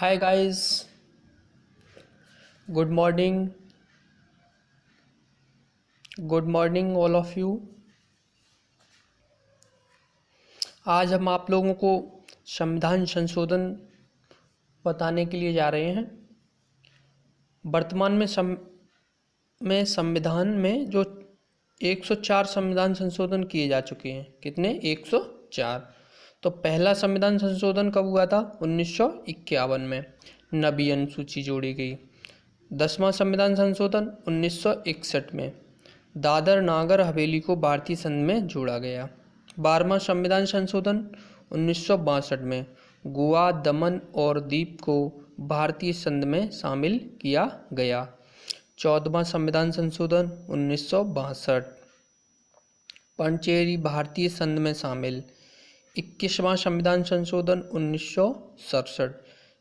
Hi guys, good morning. Good morning all of you. आज हम आप लोगों को संविधान संशोधन बताने के लिए जा रहे हैं। वर्तमान में संविधान में जो 104 संविधान संशोधन किए जा चुके हैं। कितने? 104। तो पहला संविधान संशोधन कब हुआ था? 1951 में नवीं अनुसूची जोड़ी गई। 10वां संविधान संशोधन 1961 में दादर नागर हवेली को भारतीय संघ में जोड़ा गया। 12वां संविधान संशोधन 1962 में गोवा, दमन और दीव को भारतीय संघ में शामिल किया गया। 14वां संविधान संशोधन 1962 पंचेरी भारतीय संघ में शामिल। 21वां संविधान संशोधन 1967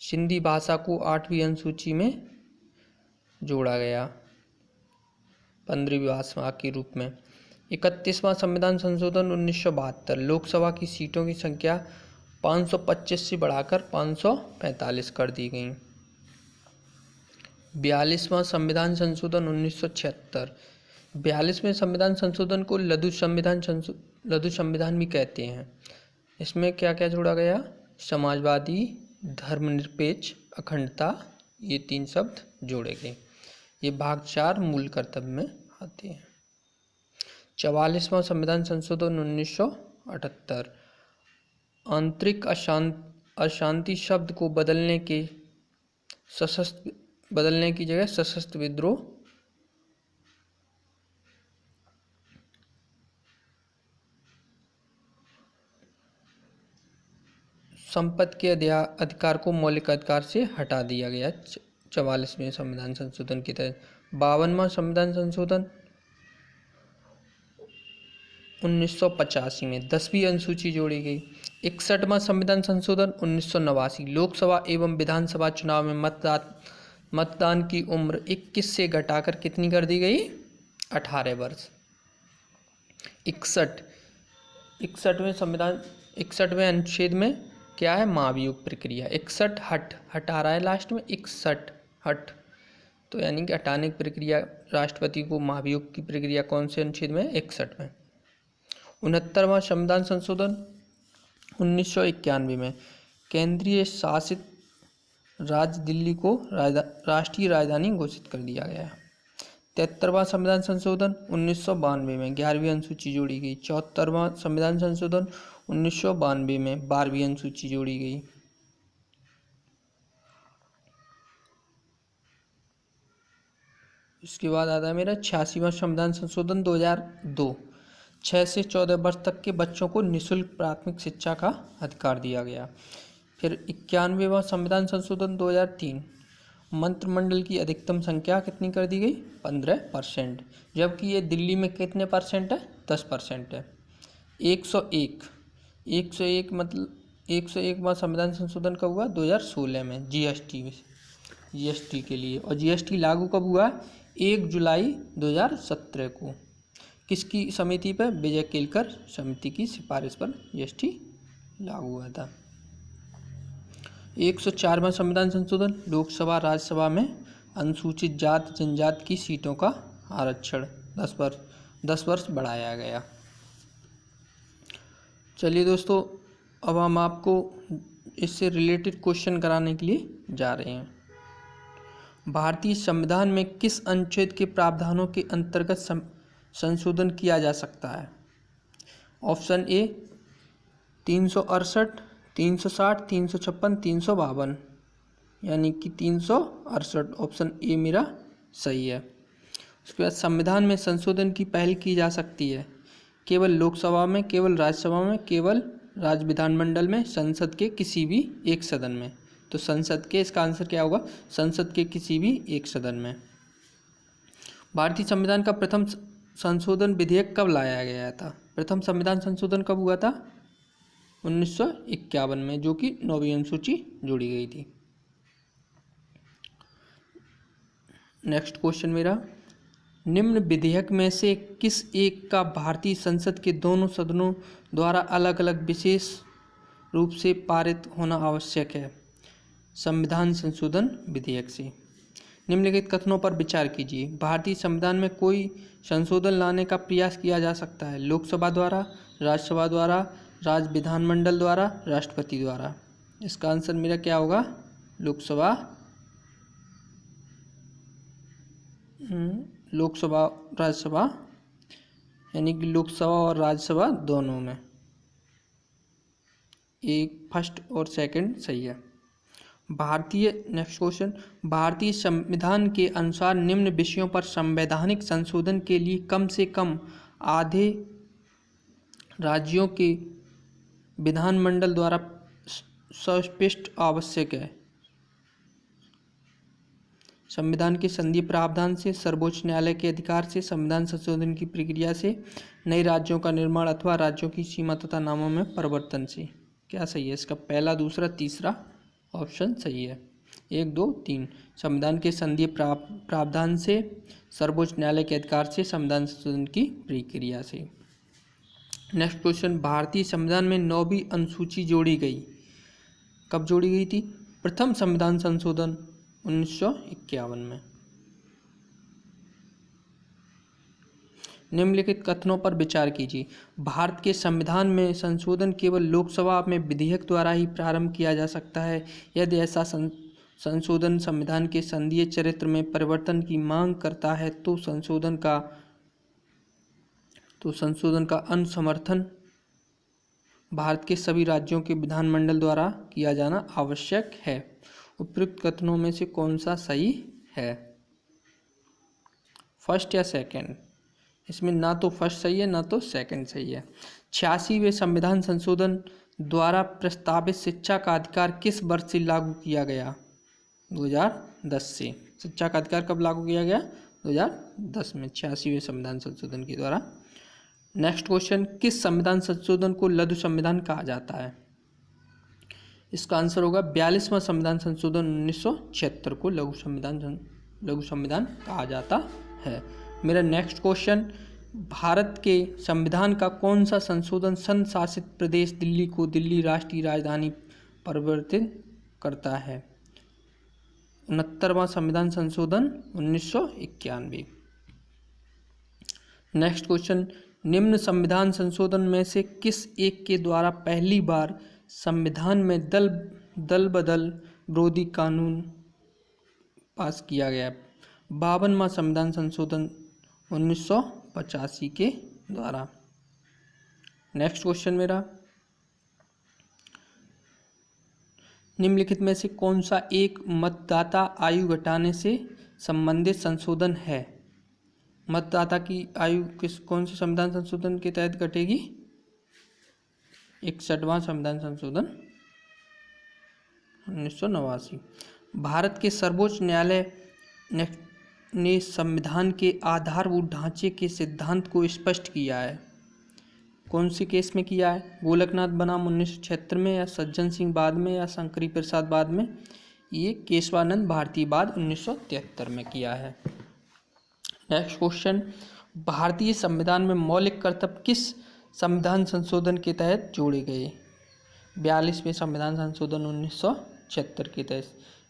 सिंधी भाषा को 8वीं अनुसूची में जोड़ा गया 15वीं भाषा के रूप में। 31वां संविधान संशोधन 1972 लोकसभा की सीटों की संख्या 525 से बढ़ाकर 545 कर दी गई। 42वां संविधान संशोधन 1976 42वें संविधान संशोधन को लघु संविधान भी कहते हैं। इसमें क्या क्या जोड़ा गया? समाजवादी, धर्मनिरपेक्ष, अखंडता, ये 3 शब्द जोड़े गए। ये भाग 4 मूल कर्तव्य में आते हैं। 44वां संविधान संशोधन 1978 आंतरिक अशांति शब्द को बदलने की जगह सशस्त्र विद्रोह संपत्ति के अधिकार को मौलिक अधिकार से हटा दिया गया। 44वें संविधान संशोधन के तहत 52वां संविधान संशोधन 1985 में 10वीं अनुसूची जोड़ी गई। 61वां संविधान संशोधन 1989 लोकसभा एवं विधानसभा चुनाव में मतदान की उम्र 21 से घटाकर कितनी कर दी गई? 18 वर्ष। 61वें अनुच्छेद में क्या है? महाभियोग प्रक्रिया। 61 हटा रहा है लास्ट में, 61 हट, तो यानी कि हटाने की प्रक्रिया राष्ट्रपति को महाभियोग की प्रक्रिया कौन से अनुच्छेद में? 61 में। 69वां संविधान संशोधन 1991 में केंद्रीय शासित राज्य दिल्ली को राष्ट्रीय राजधानी घोषित कर दिया गया। 73वां संविधान संशोधन 1992 में 11वीं अनुसूची जोड़ी गई। 74वां संविधान संशोधन 1992 में 12वीं अनुसूची जोड़ी गई। इसके बाद आता है मेरा 86वां संविधान संशोधन 2002 6 से 14 वर्ष तक के बच्चों को निःशुल्क प्राथमिक शिक्षा का अधिकार दिया गया। फिर 91वां संविधान संशोधन 2003 मंत्रिमंडल की अधिकतम संख्या कितनी कर दी गई? 15%, जबकि ये दिल्ली में कितने परसेंट है? 10% है। 101 मतलब 101वां संविधान संशोधन कब हुआ? 2016 में जीएसटी के लिए। और जीएसटी लागू कब हुआ? 1 जुलाई 2017 को। किसकी समिति पर? विजय केलकर समिति की सिफारिश पर जीएसटी लागू हुआ था। 104वां संविधान संशोधन लोकसभा राज्यसभा में अनुसूचित जाति जनजाति की सीटों का आरक्षण 10 वर्ष बढ़ाया गया। चलिए दोस्तों, अब हम आपको इससे रिलेटेड क्वेश्चन कराने के लिए जा रहे हैं। भारतीय संविधान में किस अनुच्छेद के प्रावधानों के अंतर्गत संशोधन किया जा सकता है? ऑप्शन ए 368, 360, 356, 352, यानी कि 368 ऑप्शन ए मेरा सही है। उसके बाद संविधान में संशोधन की पहल की जा सकती है केवल लोकसभा में, केवल राज्यसभा में, केवल राज्य विधानमंडल में, संसद के किसी भी एक सदन में। तो संसद के, इसका आंसर क्या होगा? संसद के किसी भी एक सदन में। भारतीय संविधान का प्रथम संशोधन विधेयक कब लाया गया था? प्रथम संविधान संशोधन कब हुआ था? 1951 में, जो कि 9वीं अनुसूची जोड़ी गई थी। नेक्स्ट क्वेश्चन मेरा, निम्न विधेयक में से किस एक का भारतीय संसद के दोनों सदनों द्वारा अलग अलग विशेष रूप से पारित होना आवश्यक है? संविधान संशोधन विधेयक से। निम्नलिखित कथनों पर विचार कीजिए। भारतीय संविधान में कोई संशोधन लाने का प्रयास किया जा सकता है लोकसभा द्वारा, राज्यसभा द्वारा, राज्य विधानमंडल द्वारा, राष्ट्रपति द्वारा। इसका आंसर मेरा क्या होगा? लोकसभा, लोकसभा, राज्यसभा, यानी कि लोकसभा और राज्यसभा दोनों में। एक फर्स्ट और सेकंड सही है। नेक्स्ट क्वेश्चन, भारतीय संविधान के अनुसार निम्न विषयों पर संवैधानिक संशोधन के लिए कम से कम आधे राज्यों के विधानमंडल द्वारा स्पष्ट आवश्यक है। संविधान के संघीय प्रावधान से, सर्वोच्च न्यायालय के अधिकार से, संविधान संशोधन की प्रक्रिया से, नए राज्यों का निर्माण अथवा राज्यों की सीमा तथा नामों में परिवर्तन से। क्या सही है इसका? पहला, दूसरा, तीसरा ऑप्शन सही है। 1, 2, 3। संविधान के संघीय प्रावधान से, सर्वोच्च न्यायालय के अधिकार से, संविधान संशोधन की प्रक्रिया से। नेक्स्ट क्वेश्चन, भारतीय संविधान में 9वीं अनुसूची जोड़ी गई। कब जोड़ी गई थी? प्रथम संविधान संशोधन 1951 में। निम्नलिखित कथनों पर विचार कीजिए। भारत के संविधान में संशोधन केवल लोकसभा में विधेयक द्वारा ही प्रारंभ किया जा सकता है। यदि ऐसा संशोधन संविधान के संघीय चरित्र में परिवर्तन की मांग करता है तो संशोधन का अनुसमर्थन भारत के सभी राज्यों के विधानमंडल द्वारा किया जाना आवश्यक है। उपयुक्त कथनों में से कौन सा सही है? फर्स्ट या सेकंड? इसमें ना तो फर्स्ट सही है ना तो सेकंड सही है। 86वें संविधान संशोधन द्वारा प्रस्तावित शिक्षा का अधिकार किस वर्ष से लागू किया गया? 2010 से। शिक्षा का अधिकार कब लागू किया गया? 2010 में, 86वें संविधान संशोधन के द्वारा। नेक्स्ट क्वेश्चन, किस संविधान संशोधन को लघु संविधान कहा जाता है? इसका आंसर होगा 42वां संविधान संशोधन 1976 को लघु संविधान कहा जाता है। मेरा नेक्स्ट क्वेश्चन, भारत के संविधान का कौन सा संशोधन संघ शासित प्रदेश दिल्ली को दिल्ली राष्ट्रीय राजधानी परिवर्तित करता है? 69वां संविधान संशोधन 1991। नेक्स्ट क्वेश्चन, निम्न संविधान संशोधन में से किस एक के द्वारा पहली बार संविधान में दल बदल विरोधी कानून पास किया गया? 52वां संविधान संशोधन 1985 के द्वारा। नेक्स्ट क्वेश्चन मेरा, निम्नलिखित में से कौन सा एक मतदाता आयु घटाने से संबंधित संशोधन है? मतदाता की आयु कौन से संविधान संशोधन के तहत घटेगी? 61वां संविधान संशोधन 1989। भारत के सर्वोच्च न्यायालय ने संविधान के आधारभूत ढांचे के सिद्धांत को स्पष्ट किया है। कौन से केस में किया है? गोलकनाथ बनाम 1976 में, या सज्जन सिंह बाद में, या शंकरी प्रसाद बाद में? ये केशवानंद भारती बाद 1973 में किया है। नेक्स्ट क्वेश्चन, भारतीय संविधान में मौलिक कर्तव्य किस संविधान संशोधन के तहत जोड़े गए? 42वें संविधान संशोधन 1976 के तहत।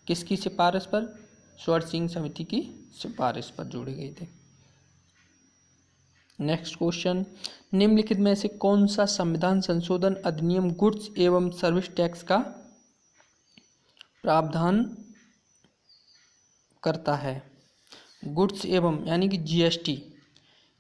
किसकी सिफारिश पर? स्वर्ण सिंह समिति की सिफारिश पर जोड़े गए थे। नेक्स्ट क्वेश्चन, निम्नलिखित में से कौन सा संविधान संशोधन अधिनियम गुड्स एवं सर्विस टैक्स का प्रावधान करता है? गुड्स एवं यानी कि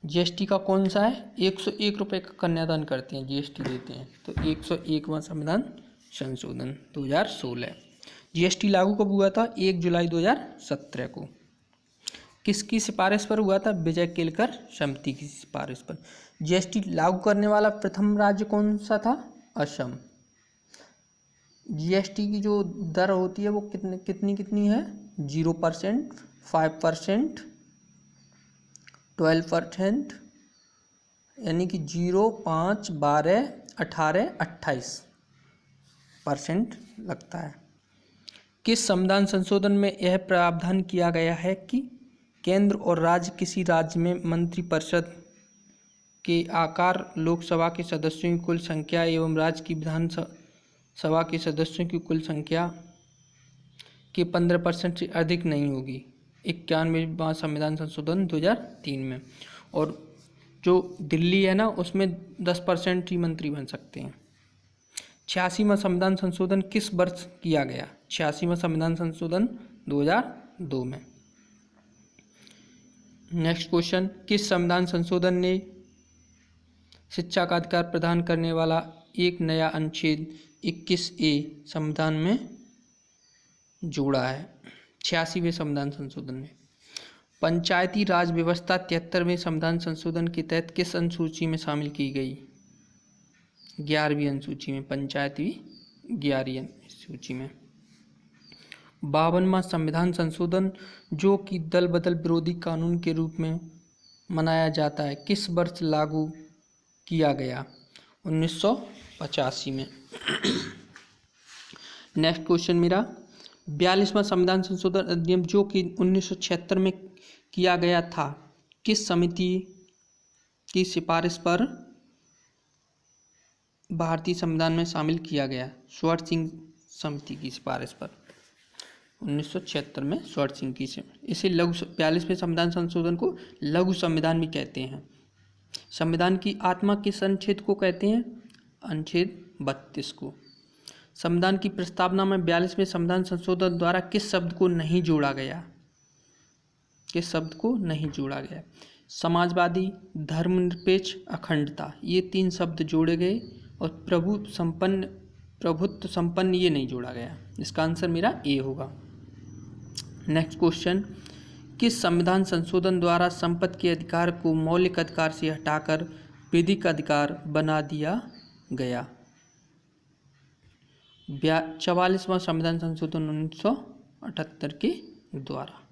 जीएसटी का कौन सा है? 101 रुपये का कन्यादान करते हैं, जीएसटी देते हैं, तो 101वां संविधान संशोधन 2016। जीएसटी लागू कब हुआ था? 1 जुलाई 2017 को। किसकी सिफारिश पर हुआ था? विजय केलकर समिति की सिफारिश पर। जीएसटी लागू करने वाला प्रथम राज्य कौन सा था? असम। जीएसटी की जो दर होती है वो कितनी है? 0%, 5%, 12%, यानी कि 0, 5, 12, 18, 28% लगता है। किस संविधान संशोधन में यह प्रावधान किया गया है कि केंद्र और राज्य किसी राज्य में मंत्रिपरिषद के आकार, लोकसभा के सदस्यों की कुल संख्या एवं राज्य की विधानसभा के सदस्यों की कुल संख्या कि 15% से अधिक नहीं होगी 91वां संविधान संशोधन 2003 में। और जो दिल्ली है ना, उसमें 10% ही मंत्री बन सकते हैं। 86वां संविधान संशोधन किस वर्ष किया गया? 86वां संविधान संशोधन 2002 में। नेक्स्ट क्वेश्चन, किस संविधान संशोधन ने शिक्षा का अधिकार प्रदान करने वाला एक नया अनुच्छेद 21A संविधान में जोड़ा है? 86वें संविधान संशोधन में। पंचायती राज व्यवस्था 73वें संविधान संशोधन के तहत किस अनुसूची में शामिल की गई? 11वीं अनुसूची में। पंचायती 11वीं अनुसूची में। 52वां संविधान संशोधन जो कि दल बदल विरोधी कानून के रूप में मनाया जाता है, किस वर्ष लागू किया गया? 1985 में। नेक्स्ट क्वेश्चन मेरा, 42वां संविधान संशोधन अधिनियम जो कि 1976 में किया गया था, किस समिति की सिफारिश पर भारतीय संविधान में शामिल किया गया? स्वर्ण सिंह समिति की सिफारिश पर 1976 में स्वर्ण सिंह की से। इसे 42वें संविधान संशोधन को लघु संविधान भी कहते हैं। संविधान की आत्मा किस अनुच्छेद को कहते हैं? अनुच्छेद 32 को। संविधान की प्रस्तावना में 42वें संविधान संशोधन द्वारा किस शब्द को नहीं जोड़ा गया? किस शब्द को नहीं जोड़ा गया? समाजवादी, धर्मनिरपेक्ष, अखंडता, ये 3 शब्द जोड़े गए और प्रभुत्व संपन्न ये नहीं जोड़ा गया। इसका आंसर मेरा ए होगा। नेक्स्ट क्वेश्चन, किस संविधान संशोधन द्वारा संपत्ति के अधिकार को मौलिक अधिकार से हटाकर विधिक अधिकार बना दिया गया? 44वां संविधान संशोधन 1978 के द्वारा।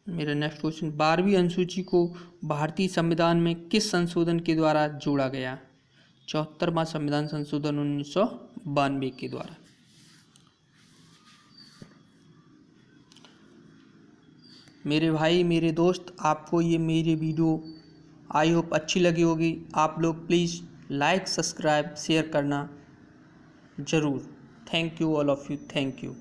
मेरा नेक्स्ट क्वेश्चन, 12वीं अनुसूची को भारतीय संविधान में किस संशोधन के द्वारा जोड़ा गया? 74वां संविधान संशोधन 1992 के द्वारा। मेरे भाई, मेरे दोस्त, आपको ये मेरी वीडियो आई होप अच्छी लगी होगी। आप लोग प्लीज़ लाइक, सब्सक्राइब, शेयर करना ज़रूर। Thank you all of you, thank you.